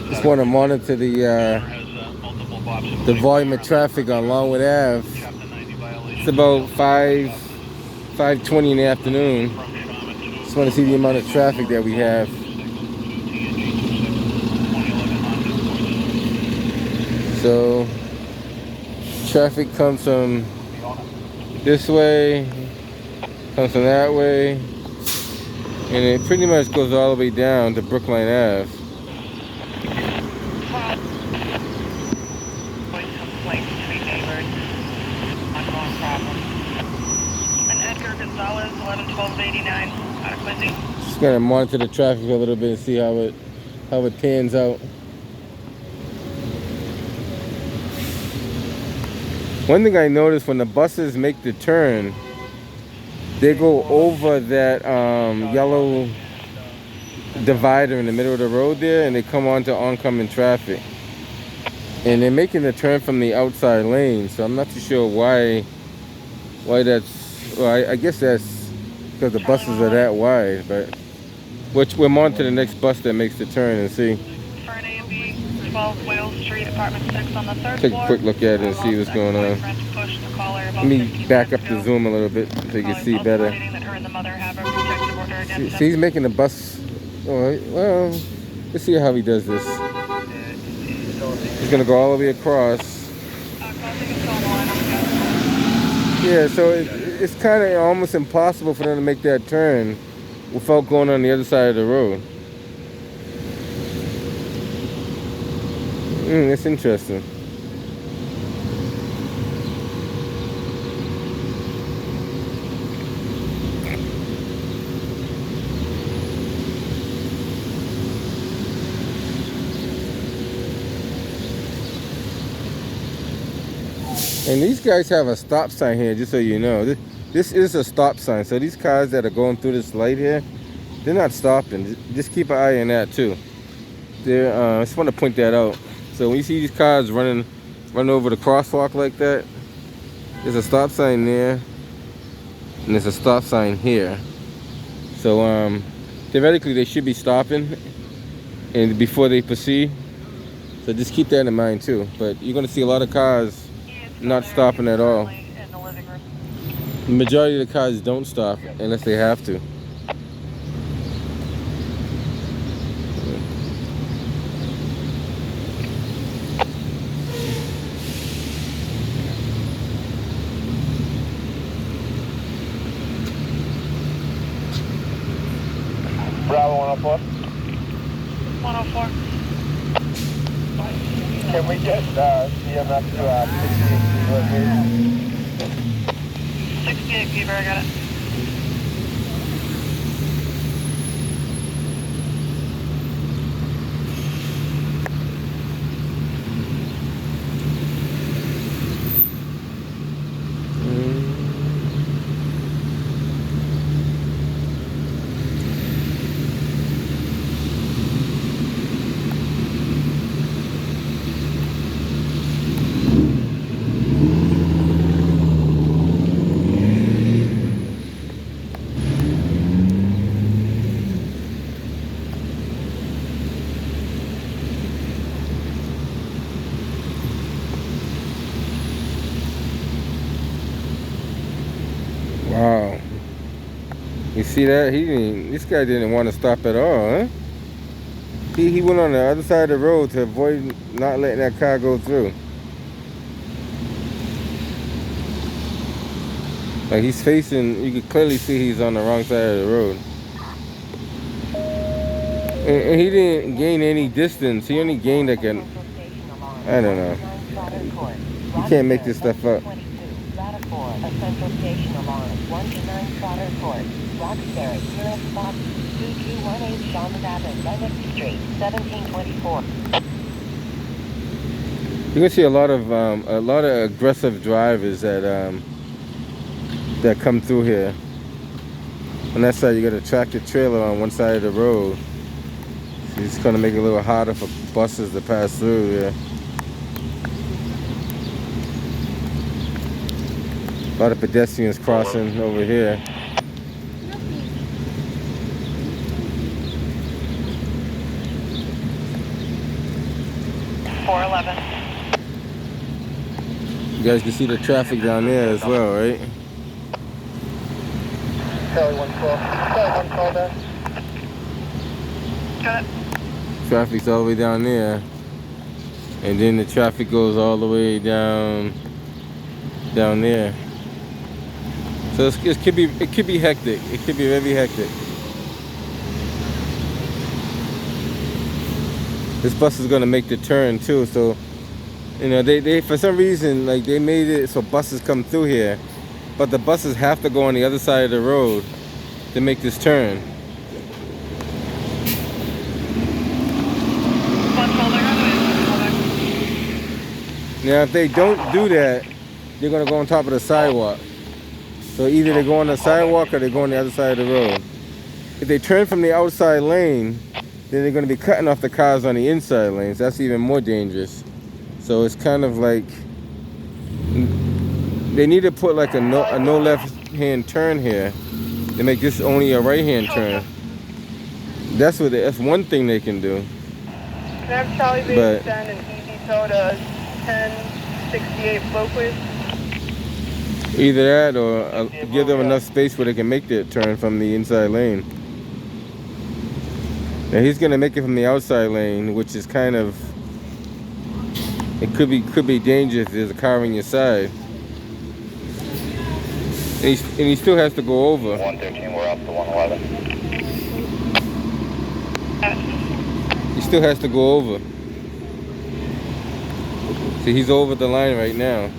Just want to monitor the volume of traffic on Longwood Ave. It's about 5:20 in the afternoon. Just want to see the amount of traffic that we have. So traffic comes from this way, comes from that way, and it pretty much goes all the way down to Brookline Ave. Just gonna monitor the traffic a little bit and see how it pans out. One thing I noticed, when the buses make the turn, they go over that yellow divider in the middle of the road there, and they come onto oncoming traffic. And they're making the turn from the outside lane, so I'm not too sure why that's. Well, I guess that's because the buses are that wide, but we'll monitor the next bus that makes the turn and see. 12 Wales Street, apartment 6 on the third floor. Take a quick look at it and see what's going on. Let me back up the zoom a little bit so you can see better. See, he's making the bus. Oh, well, let's see how he does this. He's gonna go all the way across. Yeah, so it's kind of almost impossible for them to make that turn without going on the other side of the road. That's interesting. And these guys have a stop sign here, just so you know. This is a stop sign. So these cars that are going through this light here, they're not stopping. Just keep an eye on that too. I just want to point that out. So when you see these cars running over the crosswalk like that, there's a stop sign there, and there's a stop sign here. So theoretically they should be stopping and before they proceed. So just keep that in mind too. But you're gonna see a lot of cars not stopping at all. The majority of the cars don't stop unless they have to. Bravo 104. 104. Can we get CMF to 68 Fever, I got it. Wow. You see that? This guy didn't want to stop at all, huh? He went on the other side of the road to avoid not letting that car go through. Like he's facing, you can clearly see he's on the wrong side of the road. And he didn't gain any distance. He only gained like I don't know. You can't make this stuff up. Central Station alarm 129 Trotter Court, Roxbury, nearest spot 2218 Longwood Ave, Lenox Street, 1724. You can see a lot of aggressive drivers that come through here. On that side, you got a tractor trailer on one side of the road. So it's going to make it a little harder for buses to pass through here. A lot of pedestrians crossing over here. 411. You guys can see the traffic down there as well, right? Charlie 112. Charlie 112 there. Got it. Traffic's all the way down there. And then the traffic goes all the way down there. So it could be hectic. It could be very hectic. This bus is gonna make the turn too, so you know they for some reason like they made it so buses come through here, but the buses have to go on the other side of the road to make this turn. One shoulder. Now if they don't do that, they're gonna go on top of the sidewalk. So either they go on the sidewalk or they go on the other side of the road. If they turn from the outside lane, then they're going to be cutting off the cars on the inside lanes. That's even more dangerous. So it's kind of like they need to put like a no left hand turn here to make this only a right hand turn. That's one thing they can do. Can I have Charlie Base But- send an easy tow to 1068 Flow, please? Either that or give them enough space where they can make that turn from the inside lane. Now he's gonna make it from the outside lane, which is kind of, it could be dangerous if there's a car on your side. And he still has to go over. 113, we're up to 111. He still has to go over. See, he's over the line right now.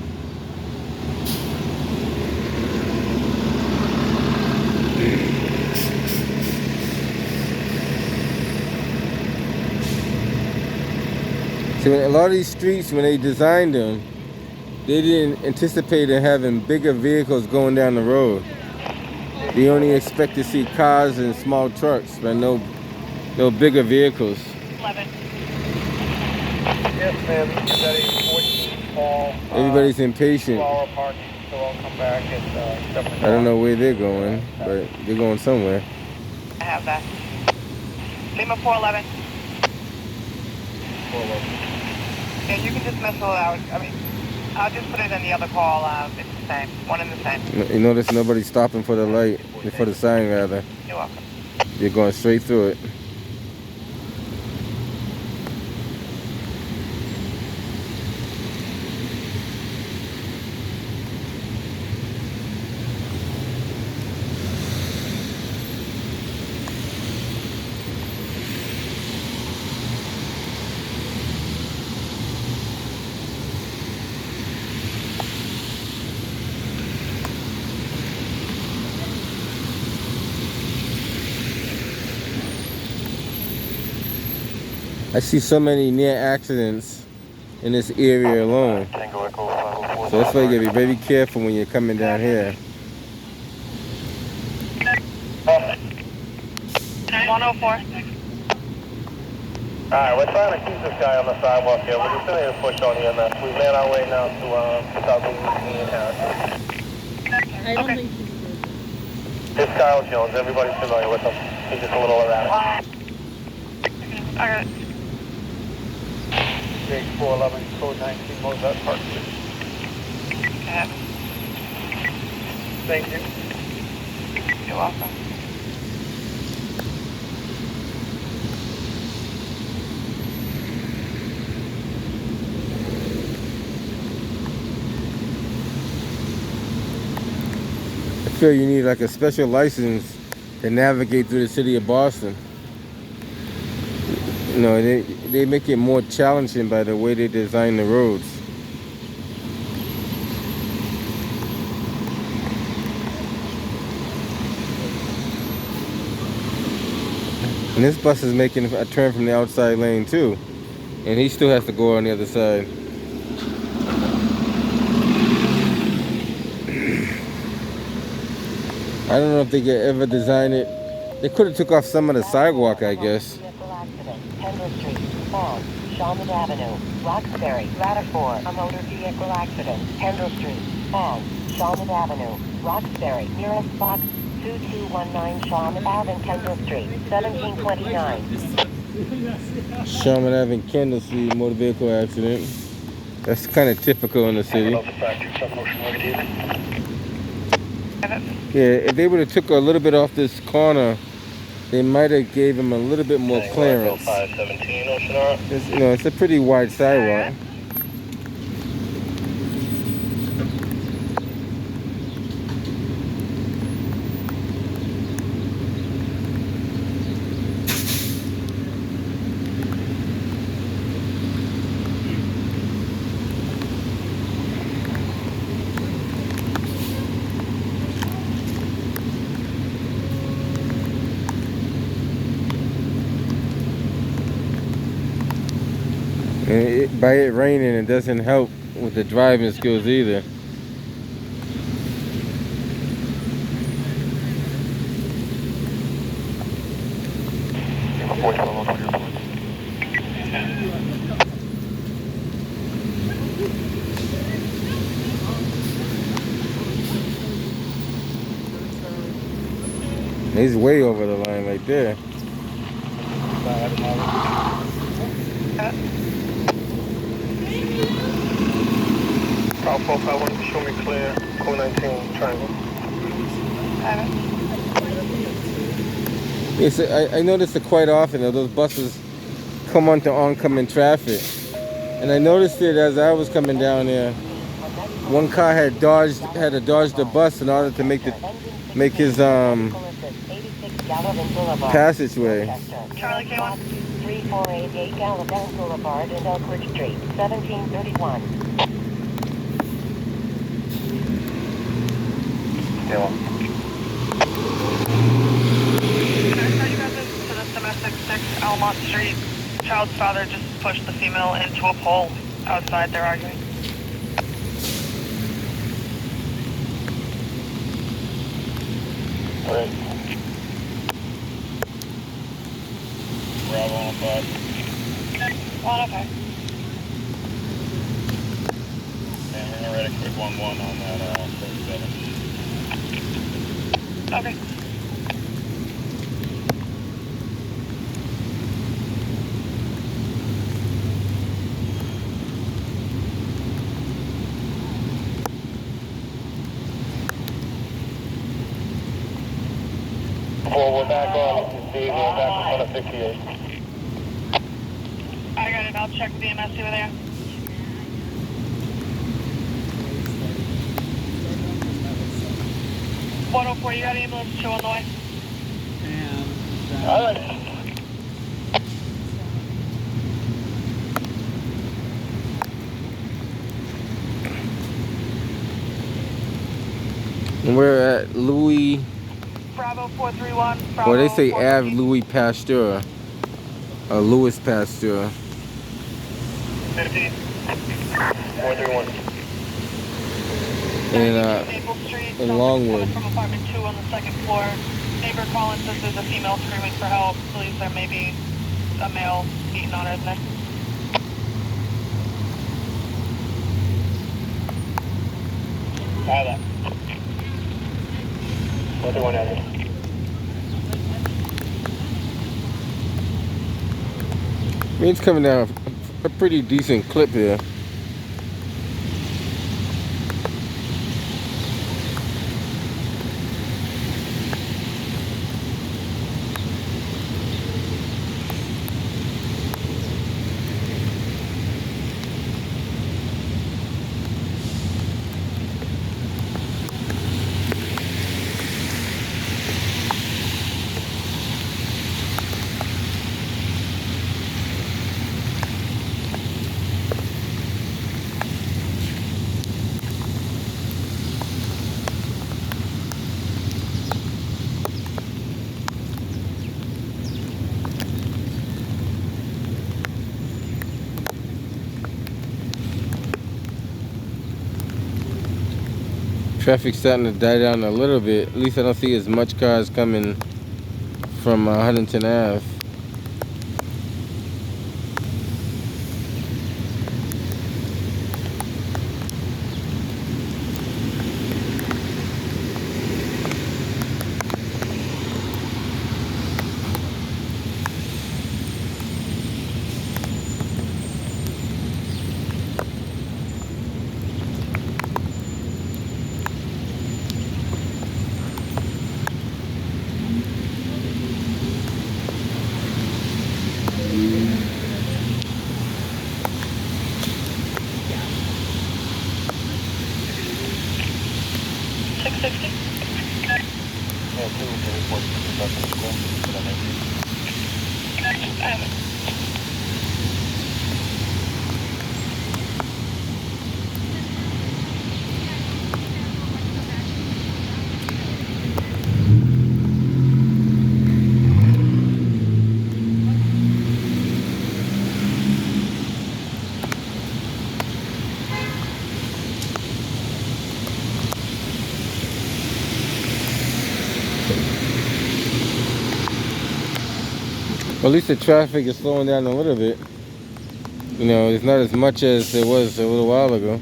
So a lot of these streets, when they designed them, they didn't anticipate having bigger vehicles going down the road. They only expect to see cars and small trucks, but no bigger vehicles. 11. Yes, ma'am. Is that a 14 fall? Everybody's impatient. Flower parking, so I'll come back and I don't know where they're going, but they're going somewhere. I have that. Lima 411. 411. Yeah, you can just mess it out. I mean, I'll just put it in the other call. It's the same. One and the same. You notice nobody's stopping for the light, for the sign rather. You're welcome. You're going straight through it. I see so many near accidents in this area alone. So that's why you gotta be very careful when you're coming down here. 104. Alright, we're trying to keep this guy on the sidewalk here. We're just going to push on EMS. We made our way now to Southeast and Harrison. I don't Okay. think he's good. It's Kyle Jones. Everybody's familiar with him. He's just a little erratic. I got it. Big 411, code 19, Mozart Park. I have it. Thank you. You're welcome. I feel you need like a special license to navigate through the city of Boston. You know, they make it more challenging by the way they design the roads. And this bus is making a turn from the outside lane too. And he still has to go on the other side. I don't know if they could ever design it. They could have took off some of the sidewalk, I guess. Vehicle accident. Kendall Street. Falls. Shalman Avenue. Roxbury. Ladder 4. A motor vehicle accident. Kendall Street. Falls. Shalman Avenue. Roxbury. Nearest box 2219 Shalman Ave and Kendall Street. 1729. Sherman Ave and Kendall Street motor vehicle accident. That's kind of typical in the city. Yeah, if they would have took a little bit off this corner, they might have gave him a little bit more clearance. 517 Ocean Art. It's a pretty wide sidewalk. And by it raining, it doesn't help with the driving skills either. He's way over the line right there. Call 451, show me clear. Code 19, triangle. Yes, I noticed it quite often that those buses come onto oncoming traffic. And I noticed it as I was coming down there. One car had to dodge the bus in order to make his passageway. Charlie K1. 3488 Gallivan Boulevard and Oakwood Street, 1731. Yeah. Can I tell you guys this to this domestic 6 Almont Street? Child's father just pushed the female into a pole outside. They're arguing. Right. Bravo on 5. Well, okay. And we're ready quick 1-1 on that 37. Okay. We're back on. We're back in front of 58. I got it. I'll check with the EMS over there. .104, you got an ambulance 2 on the way? All right. And we're at Louis. Bravo 431. Bravo Well, they say 430. Ave Louis Pasteur. Louis Pasteur. 15. 431. Maple Street, in Longwood. From apartment 2 on the 2nd floor. Neighbor calling says there's a female screaming for help. Believes there may be a male beating on her neck. Tyler. 41 Avenue. I mean, it's coming down a pretty decent clip here. Traffic's starting to die down a little bit. At least I don't see as much cars coming from Huntington Ave. At least the traffic is slowing down a little bit. You know, it's not as much as it was a little while ago.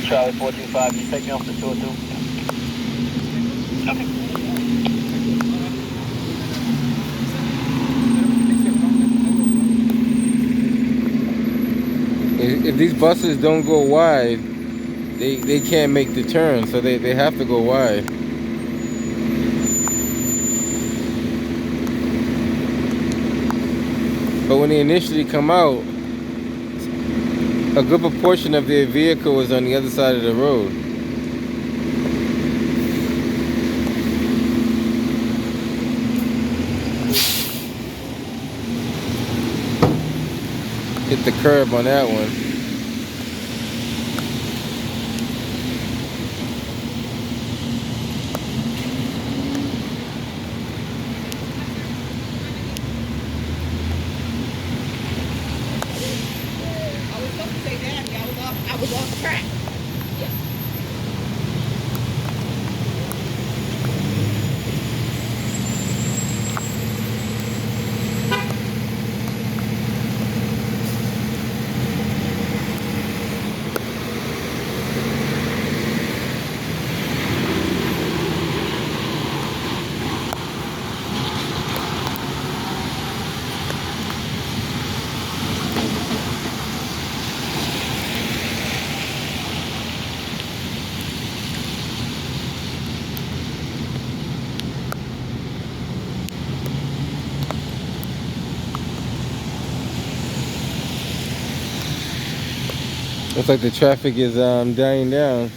Charlie 425, you take me off the 202. Okay. If these buses don't go wide, they can't make the turn, so they have to go wide. But when they initially come out, a good proportion of their vehicle is on the other side of the road. Hit the curb on that one. I was supposed to say that. I was off track. Looks like the traffic is dying down.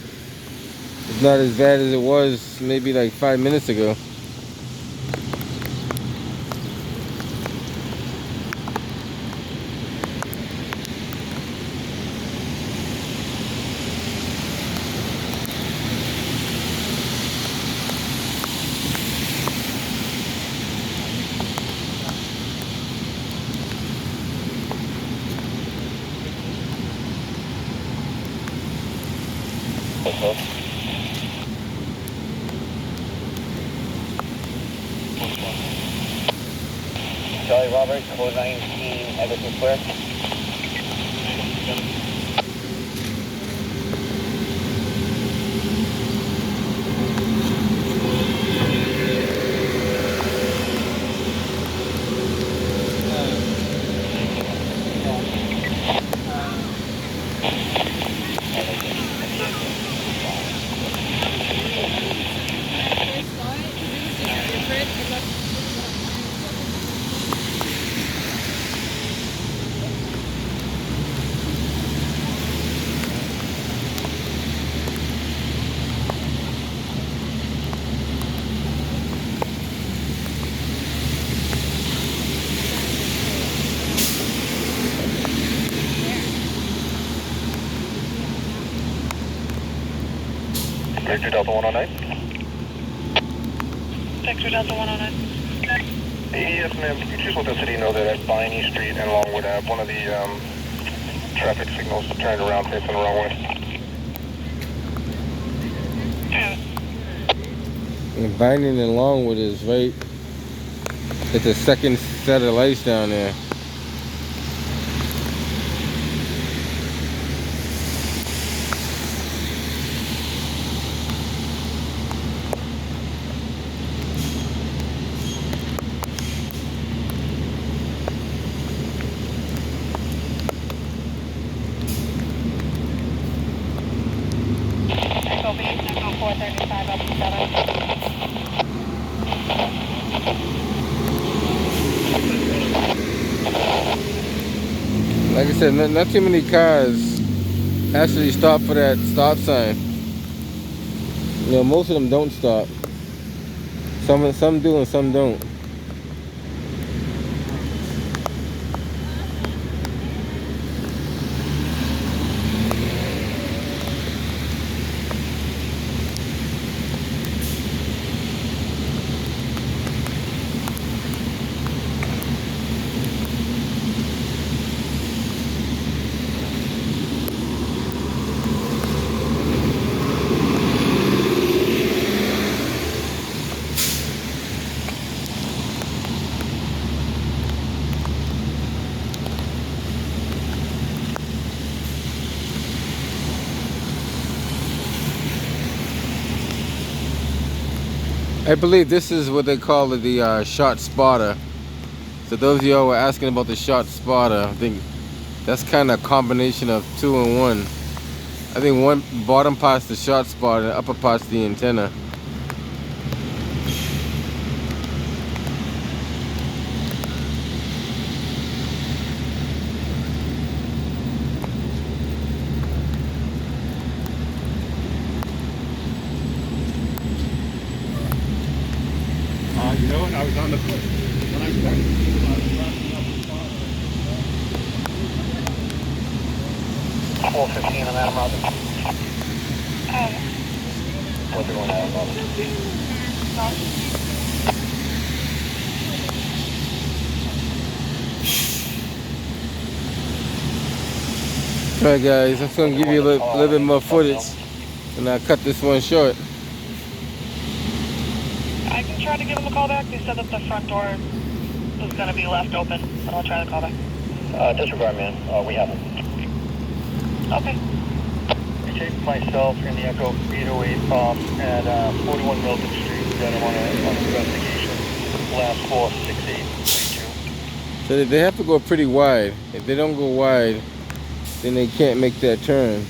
It's not as bad as it was maybe like 5 minutes ago. Charlie Robert, 419 Everton Square. Victor Delta 109. Victor Delta 109. Yes, ma'am. Could you just let the city know that at Viney Street and Longwood Ave, one of the traffic signals turned around facing the wrong way? And Vining and Longwood is right at the second set of lights down there. Echo B, Echo 435 up to Like I said, not too many cars actually stop for that stop sign. You know, most of them don't stop. Some do and some don't. I believe this is what they call it, the shot spotter. So those of y'all were asking about the shot spotter, I think that's kind of a combination of two and one. I think one bottom part's the shot spotter, and the upper part's the antenna. You know what? I was on the foot when I started. 415 on Adam Robin. What's going on, Adam Robin? Alright guys, I'm just going to give you a little bit more footage and I'll cut this one short. I can try to give him a call back. They said that the front door was going to be left open, but I'll try to call back. Disregard, man. We haven't. Okay. I chased myself in the Echo 808 at 41 Milton Street. Got him on an investigation. Last 46832. So they have to go pretty wide. If they don't go wide, then they can't make that turn.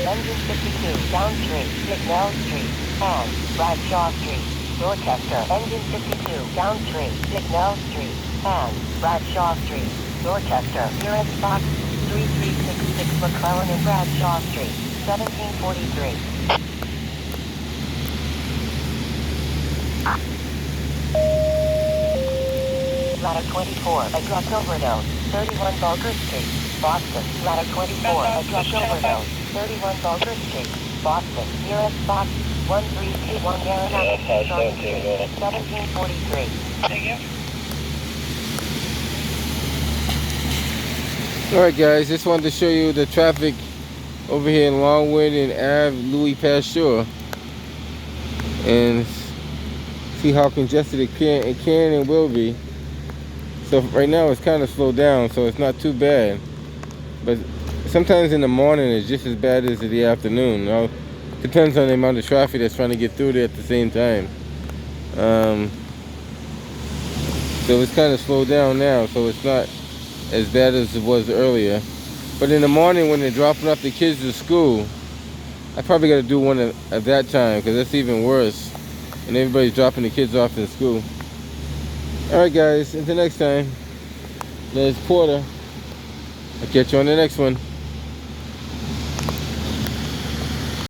Engine 52, Down Street, McNell Street, and Bradshaw Street, Dorchester. Engine 52, Down Street, McNell Street, and Bradshaw Street, Dorchester. Nearest box 3366 McClellan and Bradshaw Street, 1743. Ladder 24, a drug overdose, 31 Bulger Street, Boston. Ladder 24, a drug overdose, 31 Bulger Street, Boston. Nearest box 1321 Maranatha Street, 1743. Thank you. Alright guys, just wanted to show you the traffic over here in Longwood and Ave, Louis Pasteur. And see how congested it can and will be. So right now it's kind of slowed down, so it's not too bad. But sometimes in the morning it's just as bad as in the afternoon. You know? Depends on the amount of traffic that's trying to get through there at the same time. So it's kind of slowed down now, so it's not as bad as it was earlier. But in the morning when they're dropping off the kids to school, I probably got to do one at that time, because that's even worse. And everybody's dropping the kids off in school. Alright guys, until next time, Les Porter. I'll catch you on the next one.